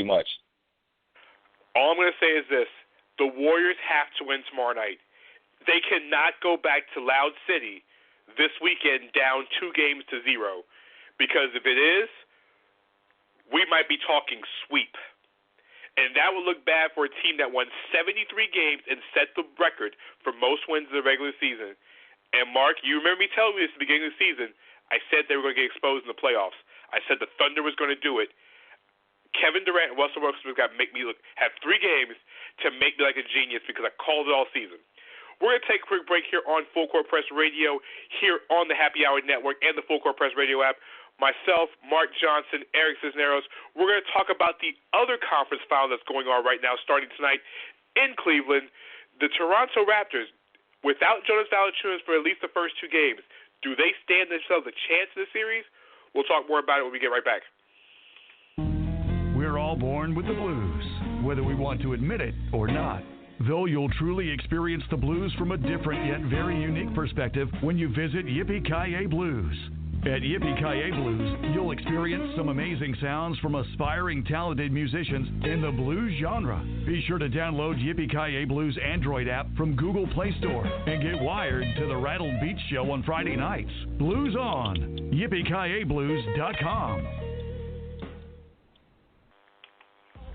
too much. All I'm going to say is this. The Warriors have to win tomorrow night. They cannot go back to Loud City this weekend down 2-0, because if it is, we might be talking sweep. And that would look bad for a team that won 73 games and set the record for most wins in the regular season. And, Mark, you remember me telling me this at the beginning of the season. I said they were going to get exposed in the playoffs. I said the Thunder was going to do it. Kevin Durant and Russell Westbrook got to make me have 3 games to make me like a genius, because I called it all season. We're going to take a quick break here on Full Court Press Radio, here on the Happy Hour Network and the Full Court Press Radio app. Myself, Marc Johnson, Eric Cisneros, we're going to talk about the other conference final that's going on right now, starting tonight in Cleveland. The Toronto Raptors, without Jonas Valanciunas for at least the first 2 games, do they stand themselves a chance in the series? We'll talk more about it when we get right back. We're all born with the blues, whether we want to admit it or not. Though you'll truly experience the blues from a different yet very unique perspective when you visit Yippee-Ki-Yay Blues. At Yippee-Ki-Yay Blues, you'll experience some amazing sounds from aspiring, talented musicians in the blues genre. Be sure to download Yippee-Ki-Yay Blues Android app from Google Play Store and get wired to the Rattled Beach Show on Friday nights. Blues on YippieKiYayBlues.com.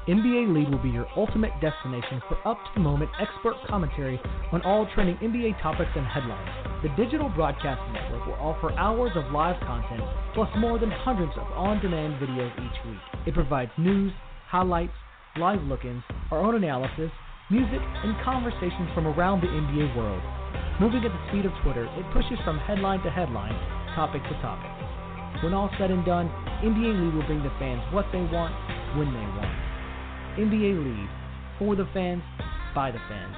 NBA Lead will be your ultimate destination for up-to-the-moment expert commentary on all trending NBA topics and headlines. The digital broadcast network will offer hours of live content, plus more than hundreds of on-demand videos each week. It provides news, highlights, live look-ins, our own analysis, music, and conversations from around the NBA world. Moving at the speed of Twitter, it pushes from headline to headline, topic to topic. When all said and done, NBA Lead will bring the fans what they want, when they want. NBA Lead, for the fans, by the fans.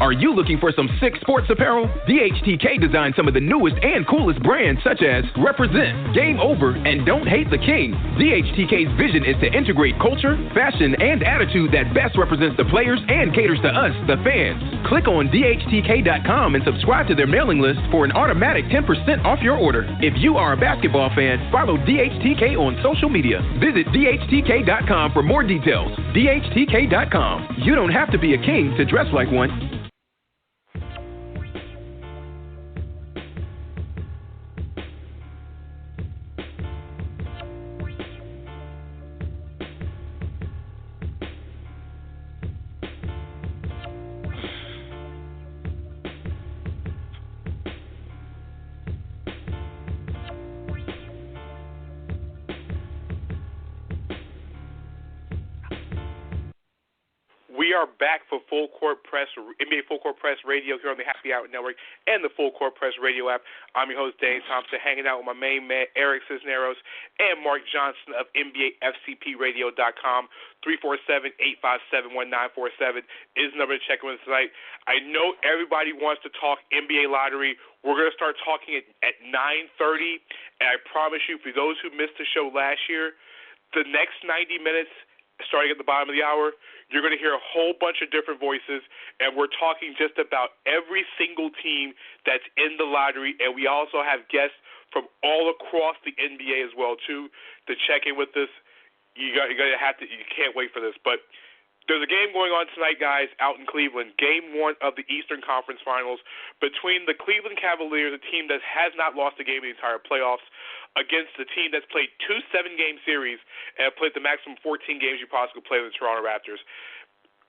Are you looking for some sick sports apparel? DHTK designed some of the newest and coolest brands such as Represent, Game Over, and Don't Hate the King. DHTK's vision is to integrate culture, fashion, and attitude that best represents the players and caters to us, the fans. Click on DHTK.com and subscribe to their mailing list for an automatic 10% off your order. If you are a basketball fan, follow DHTK on social media. Visit DHTK.com for more details. DHTK.com. You don't have to be a king to dress like one. We are back for Full Court Press, NBA Full Court Press Radio here on the Happy Hour Network and the Full Court Press Radio app. I'm your host, Dane Thompson, hanging out with my main man, Eric Cisneros, and Marc Johnson of NBAFCPRadio.com. 347-857-1947 is the number to check in with us tonight. I know everybody wants to talk NBA lottery. We're going to start talking at 9:30, and I promise you, for those who missed the show last year, the next 90 minutes, starting at the bottom of the hour, you're going to hear a whole bunch of different voices, and we're talking just about every single team that's in the lottery, and we also have guests from all across the NBA as well, too, to check in with us. You can't wait for this. But there's a game going on tonight, guys, out in Cleveland, Game 1 of the Eastern Conference Finals between the Cleveland Cavaliers, a team that has not lost a game in the entire playoffs, against the team that's played 2 7-game series and have played the maximum 14 games you possibly play with the Toronto Raptors.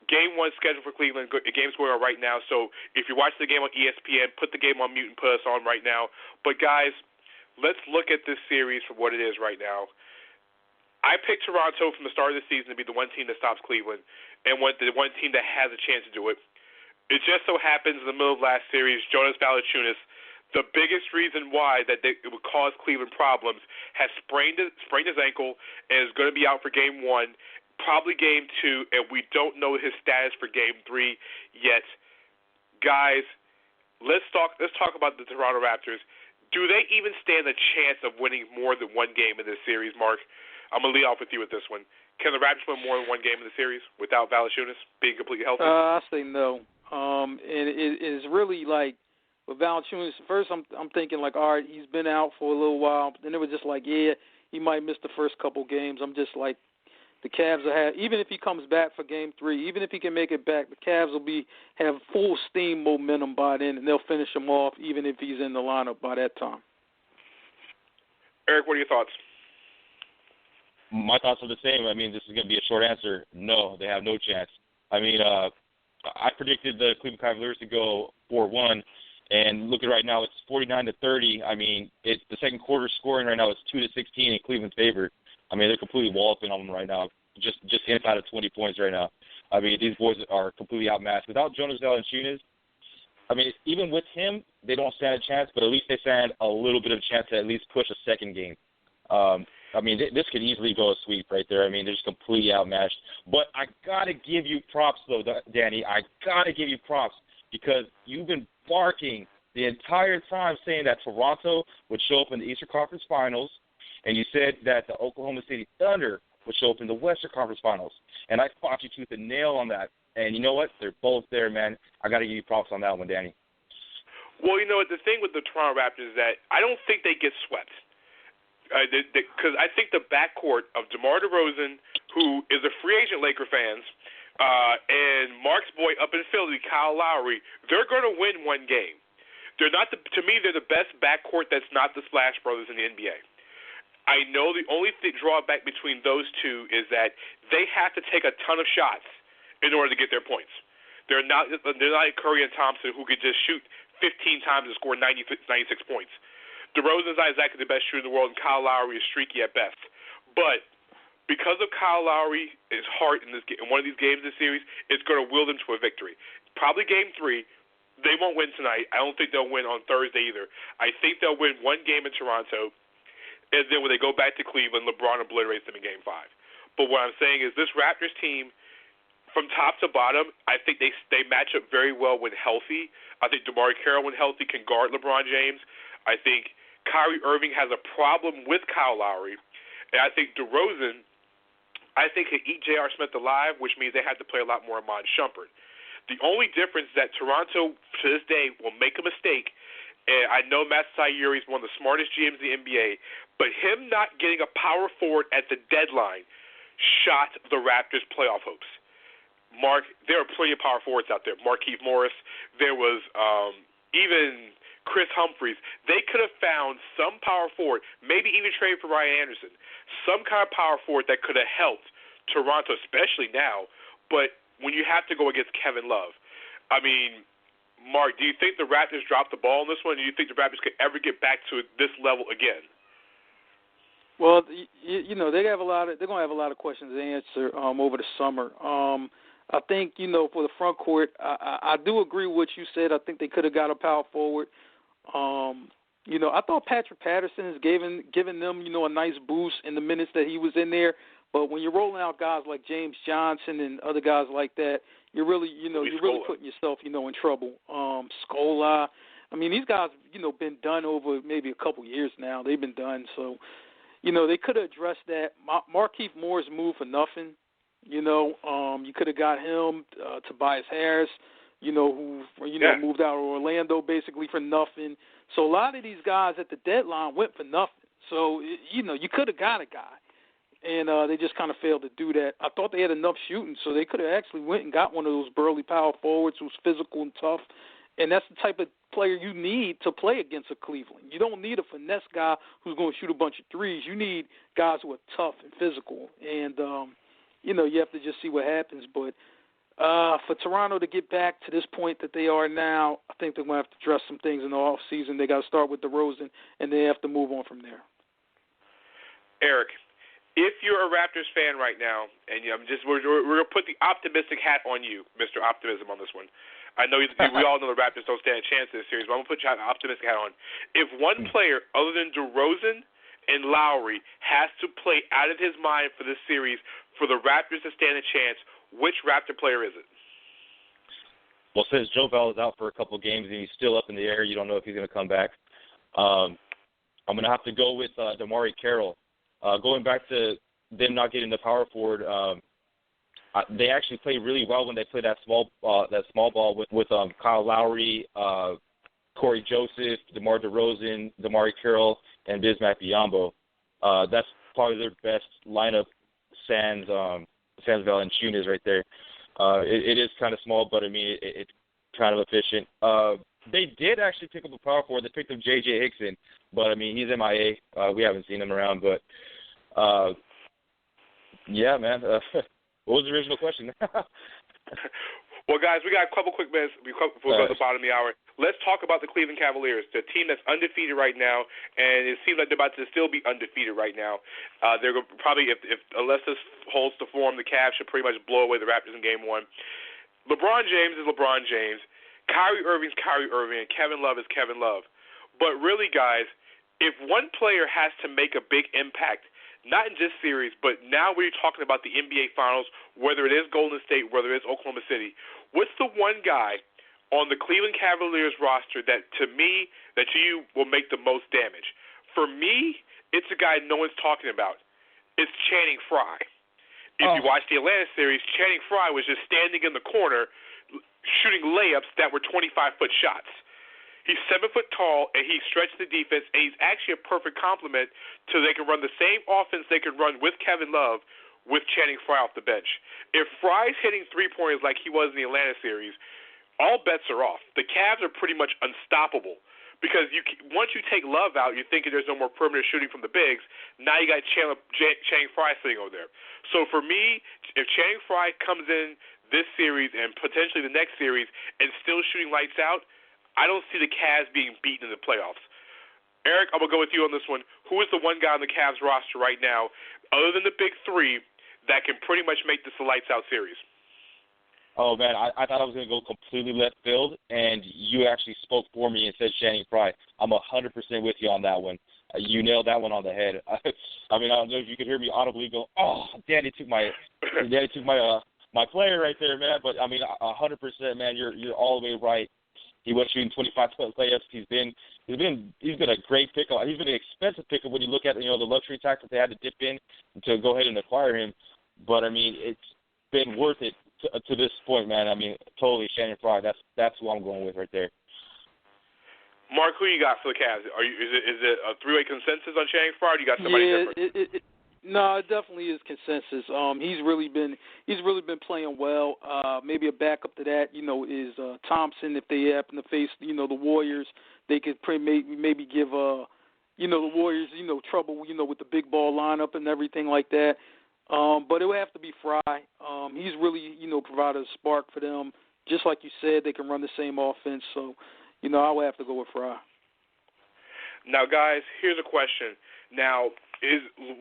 Game 1 scheduled for Cleveland. The game's going on right now, so if you're watching the game on ESPN, put the game on mute and put us on right now. But, guys, let's look at this series for what it is right now. I picked Toronto from the start of the season to be the one team that stops Cleveland and the one team that has a chance to do it. It just so happens in the middle of last series, Jonas Valanciunas, the biggest reason why that it would cause Cleveland problems, has sprained his ankle and is going to be out for Game 1, probably Game 2, and we don't know his status for Game 3 yet. Guys, let's talk about the Toronto Raptors. Do they even stand a chance of winning more than one game in this series, Mark? I'm going to lead off with you with this one. Can the Raptors win more than one game in the series without Valanciunas being completely healthy? I say no. And it is really like, with Valanciunas, first I'm thinking like, all right, he's been out for a little while. Then it was just like, yeah, he might miss the first couple games. I'm just like, the Cavs will have, even if he comes back for Game 3, even if he can make it back, the Cavs will have full steam momentum by then, and they'll finish him off even if he's in the lineup by that time. Eric, what are your thoughts? My thoughts are the same. I mean, this is going to be a short answer. No, they have no chance. I mean, I predicted the Cleveland Cavaliers to go 4-1, and look at right now, it's 49-30. I mean, the second quarter scoring right now is 2-16 in Cleveland's favor. I mean, they're completely walloping on them right now, just inside of 20 points right now. I mean, these boys are completely outmatched. Without Jonas Valanciunas, I mean, even with him, they don't stand a chance, but at least they stand a little bit of a chance to at least push a second game. I mean, this could easily go a sweep right there. I mean, they're just completely outmatched. But I got to give you props, though, Danny. I got to give you props because you've been barking the entire time saying that Toronto would show up in the Eastern Conference Finals, and you said that the Oklahoma City Thunder would show up in the Western Conference Finals. And I fought you tooth and nail on that. And you know what? They're both there, man. I got to give you props on that one, Danny. Well, you know what? The thing with the Toronto Raptors is that I don't think they get swept. Because I think the backcourt of DeMar DeRozan, who is a free agent Laker fans, and Marc's boy up in Philly, Kyle Lowry, they're going to win one game. They're not to me, they're the best backcourt that's not the Splash Brothers in the NBA. I know the only drawback between those two is that they have to take a ton of shots in order to get their points. They're not like Curry and Thompson who could just shoot 15 times and score 96 points. DeRozan's not exactly the best shooter in the world, and Kyle Lowry is streaky at best. But because of Kyle Lowry's heart in one of these games of this series, it's going to will them to a victory. Probably Game 3. They won't win tonight. I don't think they'll win on Thursday either. I think they'll win one game in Toronto, and then when they go back to Cleveland, LeBron obliterates them in Game 5. But what I'm saying is this Raptors team, from top to bottom, I think they match up very well when healthy. I think DeMar Carroll, when healthy, can guard LeBron James. I think Kyrie Irving has a problem with Kyle Lowry. And I think DeRozan, can eat J.R. Smith alive, which means they have to play a lot more Iman Shumpert. The only difference is that Toronto, to this day, will make a mistake. And I know Matt Sayuri is one of the smartest GMs in the NBA, but him not getting a power forward at the deadline shot the Raptors' playoff hopes. Marc, there are plenty of power forwards out there. Markieff Morris, there was even Chris Humphries. They could have found some power forward, maybe even traded for Ryan Anderson, some kind of power forward that could have helped Toronto, especially now. But when you have to go against Kevin Love, I mean, Marc, do you think the Raptors dropped the ball on this one? Do you think the Raptors could ever get back to this level again? Well, you know, they're going to have a lot of questions to answer over the summer. I think, you know, for the front court, I do agree with what you said. I think they could have got a power forward. You know, I thought Patrick Patterson has given them, you know, a nice boost in the minutes that he was in there. But when you're rolling out guys like James Johnson and other guys like that, you're really putting yourself, you know, in trouble. Scola, I mean, these guys, you know, been done over maybe a couple years now. They've been done. So, you know, they could have addressed that. Markieff Morris moved for nothing. You know, you could have got him, Tobias Harris, you know, who, you know, moved out of Orlando basically for nothing. So a lot of these guys at the deadline went for nothing. So, you know, you could have got a guy. And they just kind of failed to do that. I thought they had enough shooting, so they could have actually went and got one of those burly power forwards who's physical and tough. And that's the type of player you need to play against a Cleveland. You don't need a finesse guy who's going to shoot a bunch of threes. You need guys who are tough and physical. And, you know, you have to just see what happens. But for Toronto to get back to this point that they are now, I think they're going to have to address some things in the offseason. They got to start with DeRozan, and they have to move on from there. Eric, if you're a Raptors fan right now, and we're going to put the optimistic hat on you, Mr. Optimism, on this one. I know we all know the Raptors don't stand a chance in this series, but I'm going to put your optimistic hat on. If one player other than DeRozan and Lowry has to play out of his mind for this series for the Raptors to stand a chance, which Raptor player is it? Well, since Joe Bell is out for a couple of games and he's still up in the air, you don't know if he's going to come back. I'm going to have to go with DeMar Carroll. Going back to them not getting the power forward, they actually played really well when they played that small ball with Kyle Lowry, Corey Joseph, DeMar DeRozan, DeMar Carroll, and Bismack Biyombo. probably their best lineup, sans Valanciunas right there. It is kind of small, but I mean it's kind of efficient. They did actually pick up a power forward. They picked up J.J. Hickson, but I mean he's MIA. We haven't seen him around, but yeah, man. What was the original question? Well, guys, we got a couple quick minutes before we go to the bottom of the hour. Let's talk about the Cleveland Cavaliers, the team that's undefeated right now, and it seems like they're about to still be undefeated right now. They're probably, if unless this holds to form, the Cavs should pretty much blow away the Raptors in Game 1. LeBron James is LeBron James. Kyrie Irving's Kyrie Irving, and Kevin Love is Kevin Love. But really, guys, if one player has to make a big impact, not in this series, but now we're talking about the NBA Finals, whether it is Golden State, whether it is Oklahoma City, what's the one guy on the Cleveland Cavaliers roster that, to me, that you will make the most damage? For me, it's a guy no one's talking about. It's Channing Frye. If you watch the Atlanta series, Channing Frye was just standing in the corner shooting layups that were 25-foot shots. He's 7 foot tall, and he stretched the defense, and he's actually a perfect complement to they can run the same offense they could run with Kevin Love with Channing Frye off the bench. If Frye's hitting three-pointers like he was in the Atlanta series, all bets are off. The Cavs are pretty much unstoppable because once you take Love out, you're thinking there's no more perimeter shooting from the bigs. Now you got Channing Frye sitting over there. So for me, if Channing Frye comes in this series and potentially the next series and still shooting lights out, I don't see the Cavs being beaten in the playoffs. Eric, I'm going to go with you on this one. Who is the one guy on the Cavs roster right now, other than the big three, that can pretty much make this a lights-out series? Oh, man, I thought I was going to go completely left field, and you actually spoke for me and said Channing Frye. I'm 100% with you on that one. You nailed that one on the head. I mean, I don't know if you could hear me audibly go, "Oh, Danny took my player right there, man." But I mean, 100%, man. You're all the way right. He was shooting 25-foot layups. He's been a great pickup. He's been an expensive pickup when you look at the luxury tax that they had to dip in to go ahead and acquire him. But I mean, it's been worth it to this point, man. I mean, totally Channing Frye. That's what I'm going with right there. Marc, who you got for the Cavs? Is it a three-way consensus on Channing Frye? Or do you got somebody different? No, it definitely is consensus. He's really been playing well. Maybe a backup to that, is Thompson. If they happen to face, the Warriors, they could maybe give the Warriors, trouble, with the big ball lineup and everything like that. But it would have to be Frye. He's really, provided a spark for them. Just like you said, they can run the same offense. So, I would have to go with Frye. Now, guys, here's a question. Now,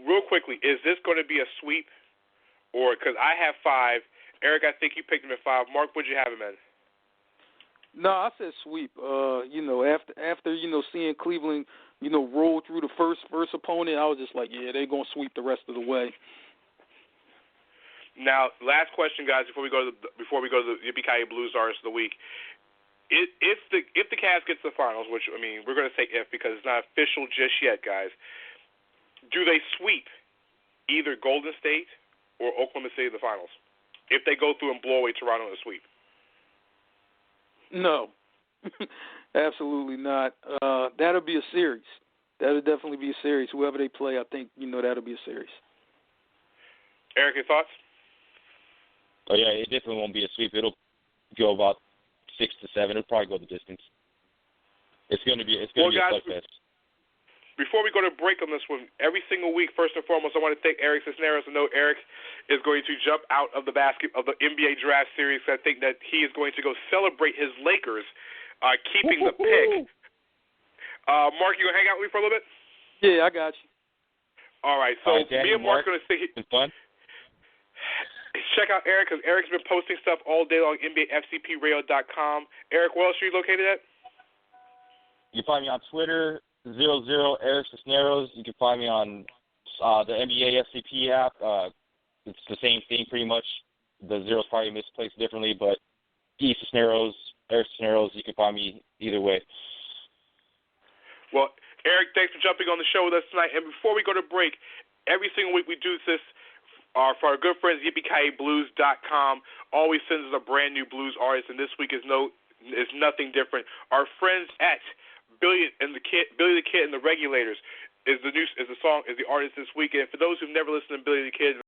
real quickly, is this going to be a sweep? Or, because I have 5. Eric, I think you picked him at 5. Marc, what'd you have him at? No, I said sweep. After seeing Cleveland, roll through the first opponent, I was just like, yeah, they're going to sweep the rest of the way. Now, last question, guys, before we go to the Yippee-Ki-Yay Blues Artist of the Week. If the Cavs get to the finals, which, I mean, we're going to say if because it's not official just yet, guys, do they sweep either Golden State or Oklahoma City in the finals if they go through and blow away Toronto in the sweep? No, absolutely not. That'll be a series. That'll definitely be a series. Whoever they play, I think, that'll be a series. Eric, your thoughts? Oh, yeah, it definitely won't be a sweep. It'll go about 6 to 7. It'll probably go the distance. It's going to be a slugfest. Before we go to break on this one, every single week, first and foremost, I want to thank Eric Cisneros. I know Eric is going to jump out of the NBA draft series. I think that he is going to go celebrate his Lakers keeping the pick. Marc, you going to hang out with me for a little bit? Yeah, I got you. All right, so me and Marc are going to sit here. It's fun. Check out Eric because Eric's been posting stuff all day long, NBAFCPradio.com. Eric, where else are you located at? You can find me on Twitter, 00 Eric Cisneros. You can find me on the NBA FCP app. It's the same thing pretty much. The zero's probably misplaced differently, but Cisneros, Eric Cisneros, you can find me either way. Well, Eric, thanks for jumping on the show with us tonight. And before we go to break, every single week we do this for our good friends, YippieKiABlues.com. Always sends us a brand new blues artist, and this week is nothing different. Our friends at Billy the Kid and the Regulators is the artist this weekend. For those who've never listened to Billy the Kid,